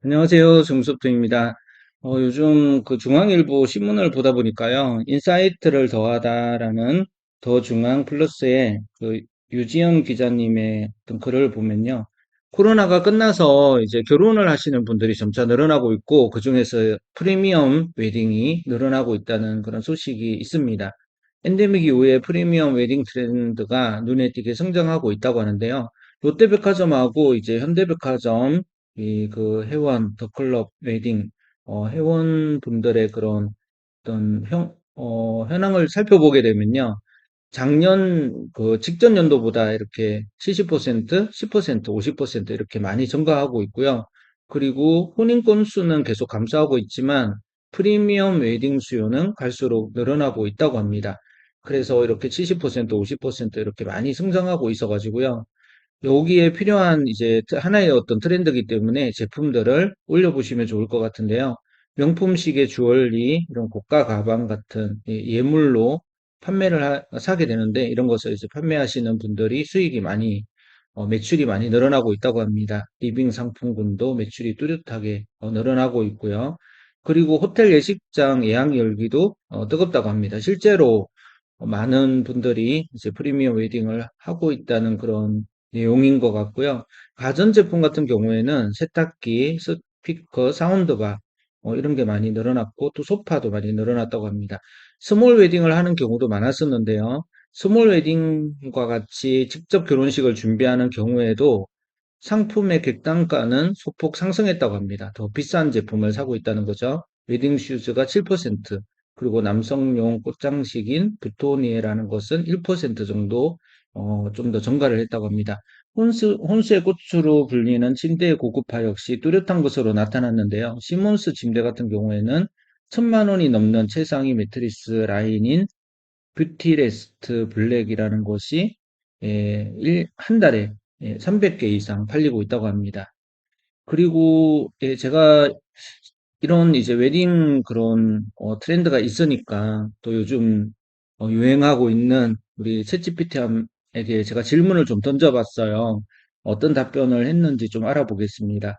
안녕하세요. 정수업입니다. 요즘 그 중앙일보 신문을 보다 보니까요. 인사이트를 더하다라는 더 중앙 플러스의 그 유지영 기자님의 어떤 글을 보면요. 코로나가 끝나서 이제 결혼을 하시는 분들이 점차 늘어나고 있고, 그중에서 프리미엄 웨딩이 늘어나고 있다는 그런 소식이 있습니다. 엔데믹 이후에 프리미엄 웨딩 트렌드가 눈에 띄게 성장하고 있다고 하는데요. 롯데백화점하고 이제 현대백화점 이 그 회원 더클럽 웨딩 회원분들의 그런 어떤 현황을 살펴보게 되면요. 작년 그 직전 연도보다 이렇게 70%, 10%, 50% 이렇게 많이 증가하고 있고요. 그리고 혼인 건수는 계속 감소하고 있지만 프리미엄 웨딩 수요는 갈수록 늘어나고 있다고 합니다. 그래서 이렇게 70%, 50% 이렇게 많이 성장하고 있어 가지고요. 여기에 필요한 이제 하나의 어떤 트렌드이기 때문에 제품들을 올려보시면 좋을 것 같은데요. 명품 시계, 주얼리, 이런 고가 가방 같은 예물로 사게 되는데 이런 것을 이제 판매하시는 분들이 수익이 많이, 매출이 많이 늘어나고 있다고 합니다. 리빙 상품군도 매출이 뚜렷하게 늘어나고 있고요. 그리고 호텔 예식장 예약 열기도 뜨겁다고 합니다. 실제로 많은 분들이 이제 프리미엄 웨딩을 하고 있다는 그런 내용인 것 같고요. 가전제품 같은 경우에는 세탁기, 스피커, 사운드바 이런 게 많이 늘어났고 또 소파도 많이 늘어났다고 합니다. 스몰 웨딩을 하는 경우도 많았었는데요. 스몰 웨딩과 같이 직접 결혼식을 준비하는 경우에도 상품의 객단가는 소폭 상승했다고 합니다. 더 비싼 제품을 사고 있다는 거죠. 웨딩 슈즈가 7%, 그리고 남성용 꽃장식인 부토니에라는 것은 1% 정도 좀 더 증가를 했다고 합니다. 혼수의 꽃으로 불리는 침대의 고급화 역시 뚜렷한 것으로 나타났는데요. 시몬스 침대 같은 경우에는 1,000만 원이 넘는 최상위 매트리스 라인인 뷰티레스트 블랙이라는 것이 한 달에 300개 이상 팔리고 있다고 합니다. 그리고 제가 이런 이제 웨딩 그런 트렌드가 있으니까 또 요즘 유행하고 있는 우리 챗GPT에게 제가 질문을 좀 던져봤어요. 어떤 답변을 했는지 좀 알아보겠습니다.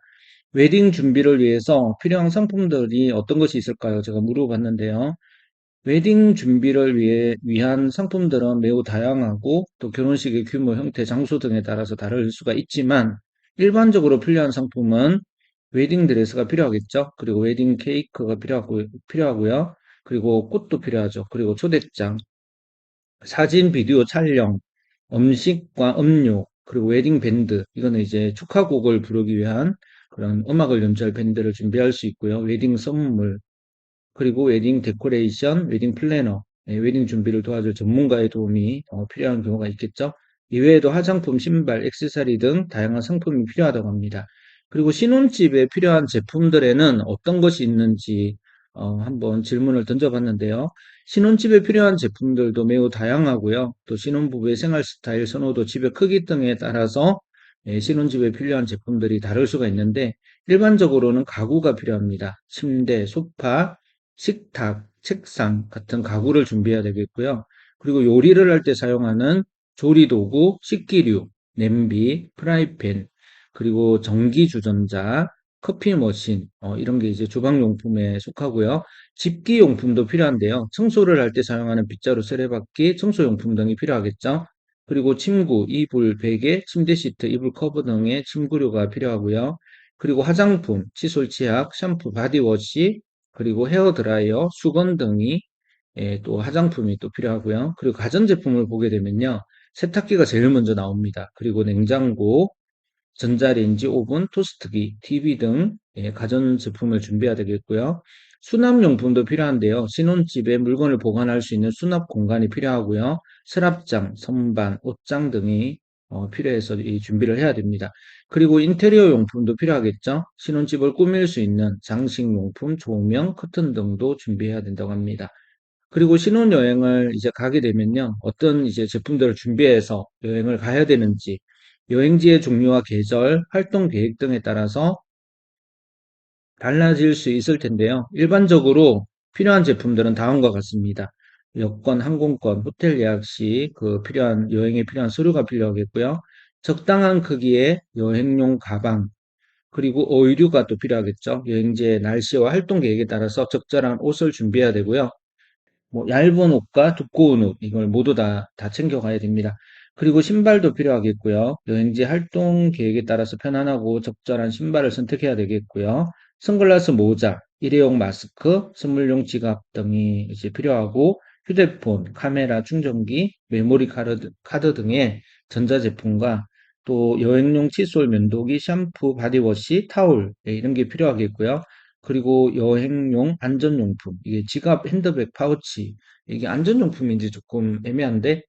웨딩 준비를 위해서 필요한 상품들이 어떤 것이 있을까요? 제가 물어봤는데요. 웨딩 준비를 위한 상품들은 매우 다양하고 또 결혼식의 규모, 형태, 장소 등에 따라서 다를 수가 있지만 일반적으로 필요한 상품은 웨딩 드레스가 필요하겠죠. 그리고 웨딩 케이크가 필요하고요. 그리고 꽃도 필요하죠. 그리고 초대장, 사진, 비디오 촬영, 음식과 음료, 그리고 웨딩 밴드. 이거는 이제 축하곡을 부르기 위한 그런 음악을 연주할 밴드를 준비할 수 있고요. 웨딩 선물, 그리고 웨딩 데코레이션, 웨딩 플래너, 웨딩 준비를 도와줄 전문가의 도움이 필요한 경우가 있겠죠. 이외에도 화장품, 신발, 액세서리 등 다양한 상품이 필요하다고 합니다. 그리고 신혼집에 필요한 제품들에는 어떤 것이 있는지 한번 질문을 던져봤는데요. 신혼집에 필요한 제품들도 매우 다양하고요. 또 신혼부부의 생활 스타일, 선호도, 집의 크기 등에 따라서 신혼집에 필요한 제품들이 다를 수가 있는데 일반적으로는 가구가 필요합니다. 침대, 소파, 식탁, 책상 같은 가구를 준비해야 되겠고요. 그리고 요리를 할 때 사용하는 조리도구, 식기류, 냄비, 프라이팬, 그리고 전기주전자, 커피 머신, 이런 게 이제 주방용품에 속하고요. 집기용품도 필요한데요. 청소를 할 때 사용하는 빗자루, 세례받기, 청소용품 등이 필요하겠죠. 그리고 침구, 이불, 베개, 침대 시트, 이불 커버 등의 침구류가 필요하고요. 그리고 화장품, 칫솔, 치약, 샴푸, 바디워시, 그리고 헤어 드라이어, 수건 등이 또 화장품이 또 필요하고요. 그리고 가전제품을 보게 되면요. 세탁기가 제일 먼저 나옵니다. 그리고 냉장고, 전자레인지, 오븐, 토스트기, TV 등 가전제품을 준비해야 되겠고요. 수납용품도 필요한데요. 신혼집에 물건을 보관할 수 있는 수납 공간이 필요하고요. 서랍장, 선반, 옷장 등이 필요해서 이 준비를 해야 됩니다. 그리고 인테리어 용품도 필요하겠죠. 신혼집을 꾸밀 수 있는 장식용품, 조명, 커튼 등도 준비해야 된다고 합니다. 그리고 신혼여행을 이제 가게 되면요. 어떤 이제 제품들을 준비해서 여행을 가야 되는지, 여행지의 종류와 계절, 활동 계획 등에 따라서 달라질 수 있을 텐데요. 일반적으로 필요한 제품들은 다음과 같습니다. 여권, 항공권, 호텔 예약 시 그 여행에 필요한 서류가 필요하겠고요. 적당한 크기의 여행용 가방, 그리고 의류가 또 필요하겠죠. 여행지의 날씨와 활동 계획에 따라서 적절한 옷을 준비해야 되고요. 뭐 얇은 옷과 두꺼운 옷 이걸 모두 다 챙겨가야 됩니다. 그리고 신발도 필요하겠고요. 여행지 활동 계획에 따라서 편안하고 적절한 신발을 선택해야 되겠고요. 선글라스, 모자, 일회용 마스크, 선물용 지갑 등이 이제 필요하고 휴대폰, 카메라, 충전기, 메모리 카드 등의 전자제품과 또 여행용 칫솔, 면도기, 샴푸, 바디워시, 타올 이런 게 필요하겠고요. 그리고 여행용 안전용품, 이게 지갑, 핸드백, 파우치, 이게 안전용품인지 조금 애매한데,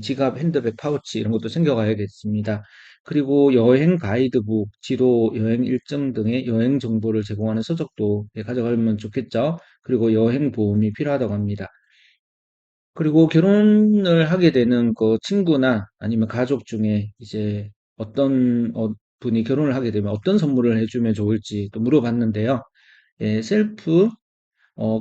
지갑, 핸드백, 파우치 이런 것도 챙겨가야겠습니다. 그리고 여행 가이드북, 지도, 여행 일정 등의 여행 정보를 제공하는 서적도 가져가면 좋겠죠. 그리고 여행 보험이 필요하다고 합니다. 그리고 결혼을 하게 되는 그 친구나 아니면 가족 중에 이제 어떤 분이 결혼을 하게 되면 어떤 선물을 해주면 좋을지 또 물어봤는데요. 셀프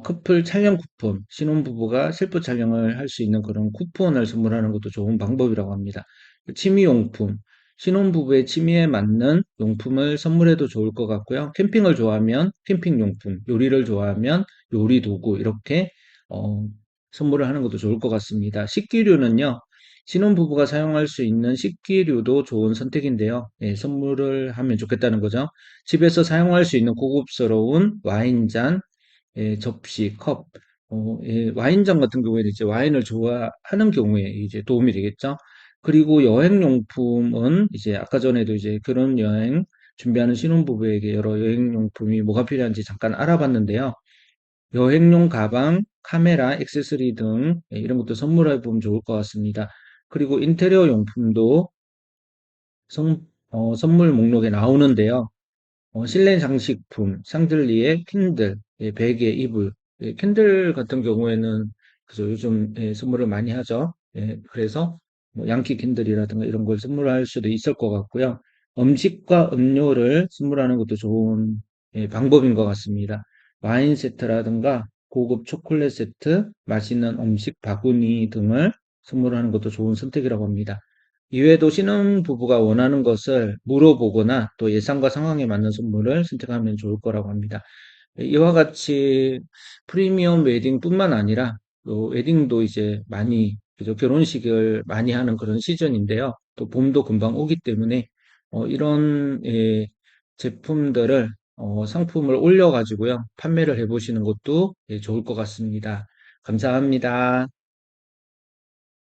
커플 촬영 쿠폰, 신혼부부가 셀프 촬영을 할 수 있는 그런 쿠폰을 선물하는 것도 좋은 방법이라고 합니다. 그 취미용품, 신혼부부의 취미에 맞는 용품을 선물해도 좋을 것 같고요. 캠핑을 좋아하면 캠핑용품, 요리를 좋아하면 요리 도구, 이렇게, 어, 선물을 하는 것도 좋을 것 같습니다. 식기류는요, 신혼부부가 사용할 수 있는 식기류도 좋은 선택인데요. 선물을 하면 좋겠다는 거죠. 집에서 사용할 수 있는 고급스러운 와인잔, 접시, 컵, 와인잔 같은 경우에는 이제 와인을 좋아하는 경우에 이제 도움이 되겠죠. 그리고 여행용품은 이제 아까 전에도 이제 결혼 여행 준비하는 신혼부부에게 여러 여행용품이 뭐가 필요한지 잠깐 알아봤는데요. 여행용 가방, 카메라, 액세서리 등 이런 것도 선물해 보면 좋을 것 같습니다. 그리고 인테리어 용품도 선물 목록에 나오는데요. 실내 장식품, 샹들리에 캔들, 베개, 이불. 캔들 같은 경우에는 그죠, 요즘 선물을 많이 하죠. 그래서 뭐 양키 캔들이라든가 이런 걸 선물할 수도 있을 것 같고요. 음식과 음료를 선물하는 것도 좋은 방법인 것 같습니다. 와인 세트라든가 고급 초콜릿 세트, 맛있는 음식 바구니 등을 선물하는 것도 좋은 선택이라고 합니다. 이외에도 신혼부부가 원하는 것을 물어보거나 또 예상과 상황에 맞는 선물을 선택하면 좋을 거라고 합니다. 이와 같이 프리미엄 웨딩뿐만 아니라 또 웨딩도 이제 많이 그죠? 결혼식을 많이 하는 그런 시즌인데요. 또 봄도 금방 오기 때문에 이런 제품들을 상품을 올려 가지고요. 판매를 해 보시는 것도 좋을 것 같습니다. 감사합니다.